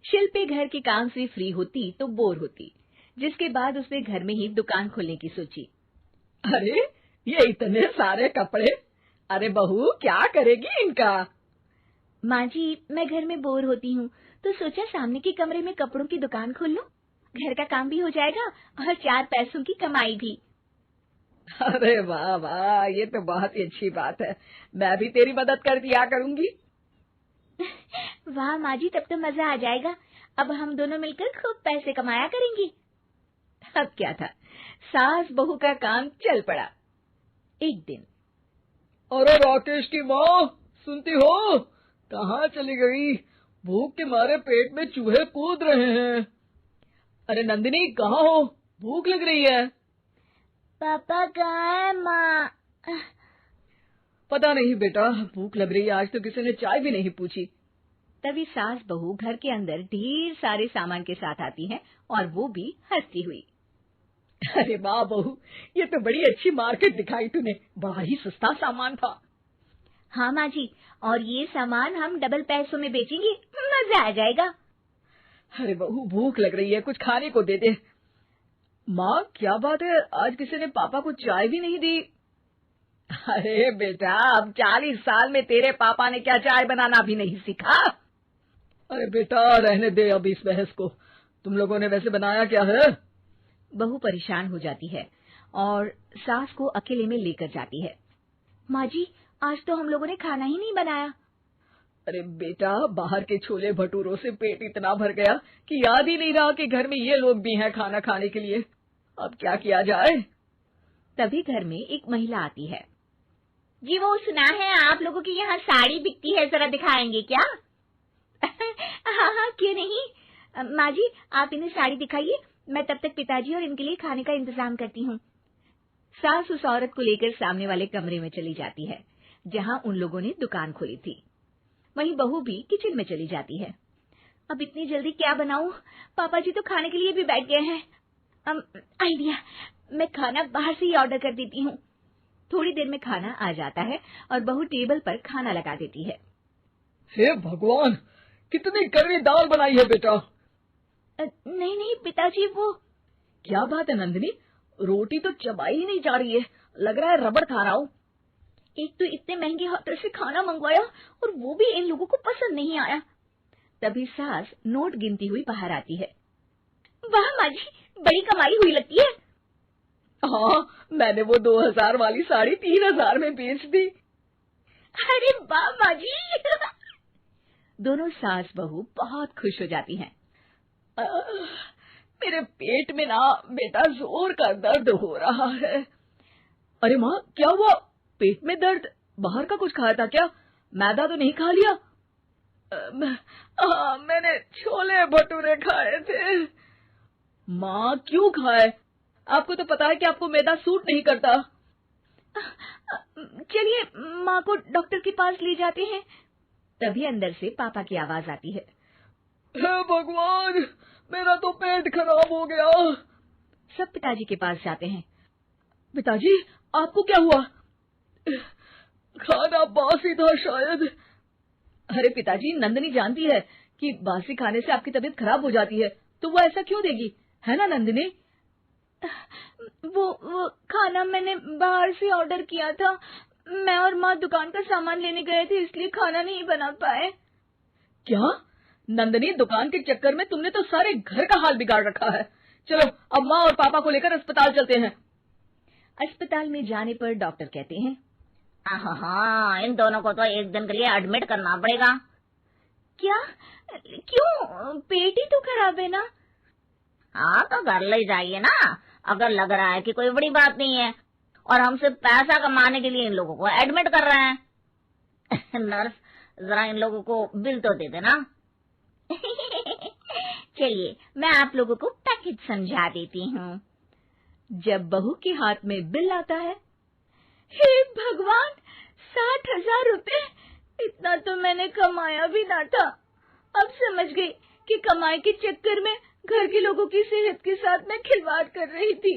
शिल्पी घर के काम से फ्री होती तो बोर होती, जिसके बाद उसने घर में ही दुकान खोलने की सोची। अरे ये इतने सारे कपड़े, अरे बहू क्या करेगी इनका? माँ जी, मैं घर में बोर होती हूँ तो सोचा सामने के कमरे में कपड़ों की दुकान खोल लूं। घर का काम भी हो जाएगा और 4 पैसों की कमाई भी। अरे वाह वाह, ये तो बहुत ही अच्छी बात है। मैं भी तेरी मदद कर दिया करूंगी। वाह माँ जी, तब तो मजा आ जाएगा। अब हम दोनों मिलकर खूब पैसे कमाया करेंगे। अब क्या था, सास बहू का काम चल पड़ा। एक दिन, अरे राकेश की माँ, सुनती हो? कहाँ चली गई? भूख के मारे पेट में चूहे कूद रहे हैं। अरे नंदिनी, कहाँ हो? भूख लग रही है। पापा कहाँ है माँ? पता नहीं बेटा, भूख लग रही है। आज तो किसी ने चाय भी नहीं पूछी। तभी सास बहू घर के अंदर ढेर सारे सामान के साथ आती हैं और वो भी हंसती हुई। अरे वाह बहू, ये तो बड़ी अच्छी मार्केट दिखाई तूने। बड़ा ही सस्ता सामान था। हाँ माँ जी, और ये सामान हम डबल पैसों में बेचेंगे, मजा आ जाएगा। अरे बहू, भूख लग रही है, कुछ खाने को दे दे। माँ क्या बात है, आज किसी ने पापा को चाय भी नहीं दी? अरे बेटा, अब 40 साल में तेरे पापा ने क्या चाय बनाना भी नहीं सीखा? अरे बेटा रहने दे अब इस बहस को। तुम लोगों ने वैसे बनाया क्या है? बहू परेशान हो जाती है और सास को अकेले में लेकर जाती है। माँ जी, आज तो हम लोगों ने खाना ही नहीं बनाया। अरे बेटा, बाहर के छोले भटूरों से पेट इतना भर गया कि याद ही नहीं रहा कि घर में ये लोग भी हैं खाना खाने के लिए। अब क्या किया जाए? तभी घर में एक महिला आती है। जी, वो सुना है आप लोगों की यहाँ साड़ी बिकती है, जरा दिखाएंगे क्या? हाँ हाँ, क्यों नहीं। माँ जी, आप इन्हें साड़ी दिखाइए, मैं तब तक पिताजी और इनके लिए खाने का इंतजाम करती हूँ। सास उस औरत को लेकर सामने वाले कमरे में चली जाती है, जहाँ उन लोगों ने दुकान खोली थी। वहीं बहू भी किचन में चली जाती है। अब इतनी जल्दी क्या बनाऊं? पापा जी तो खाने के लिए भी बैठ गए हैं। आइडिया, मैं खाना बाहर से ही ऑर्डर कर देती हूँ। थोड़ी देर में खाना आ जाता है और बहू टेबल पर खाना लगा देती है। हे भगवान, कितनी कड़वी दाल बनाई है बेटा। नहीं नहीं पिताजी, वो क्या बात है नंदिनी, रोटी तो चबाई ही नहीं जा रही है, लग रहा है रबड़ खा रहा हूँ। एक तो इतने महंगे होटल से खाना मंगवाया और वो भी इन लोगों को पसंद नहीं आया। तभी सास नोट गिनती हुई बाहर आती है। वाह माँ जी, बड़ी कमाई हुई लगती है। हाँ, मैंने वो 2000 वाली साड़ी 3000 में बेच दी। अरे वाह माँ जी। दोनों सास बहू बहुत खुश हो जाती हैं। मेरे पेट में ना बेटा जोर का दर्द हो रहा है। अरे माँ, क्या हुआ? पेट में दर्द? बाहर का कुछ खाया था क्या? मैदा तो नहीं खा लिया? मैंने छोले भटूरे खाए थे। माँ क्यों खाए? आपको तो पता है कि आपको मैदा सूट नहीं करता। चलिए माँ को डॉक्टर के पास ले जाते हैं। तभी अंदर से पापा की आवाज आती है। हे भगवान, मेरा तो पेट खराब हो गया। सब पिताजी के पास जाते हैं। पिताजी, आपको क्या हुआ? खाना बासी था शायद। अरे पिताजी, नंदिनी जानती है कि बासी खाने से आपकी तबीयत खराब हो जाती है, तो वो ऐसा क्यों देगी, है ना नंदिनी? वो खाना मैंने बाहर से ऑर्डर किया था। मैं और माँ दुकान का सामान लेने गए थे, इसलिए खाना नहीं बना पाए। क्या नंदिनी, दुकान के चक्कर में तुमने तो सारे घर का हाल बिगाड़ रखा है। चलो अब माँ और पापा को लेकर अस्पताल चलते हैं। अस्पताल में जाने पर डॉक्टर कहते हैं, हाँ, इन दोनों को तो एक दिन के लिए एडमिट करना पड़ेगा। क्या? क्यों? पेट ही तो खराब है ना। हाँ, तो घर ले जाइए ना, अगर लग रहा है कि कोई बड़ी बात नहीं है और हम सिर्फ पैसा कमाने के लिए इन लोगों को एडमिट कर रहे हैं। नर्स, जरा इन लोगों को बिल तो दे देना। चलिए मैं आप लोगों को पैकेज समझा देती हूँ। जब बहू के हाथ में बिल आता है, हे भगवान, 60,000 रुपए! इतना तो मैंने कमाया भी ना था। अब समझ गई कि कमाई के चक्कर में घर के लोगों की सेहत के साथ मैं खिलवाड़ कर रही थी।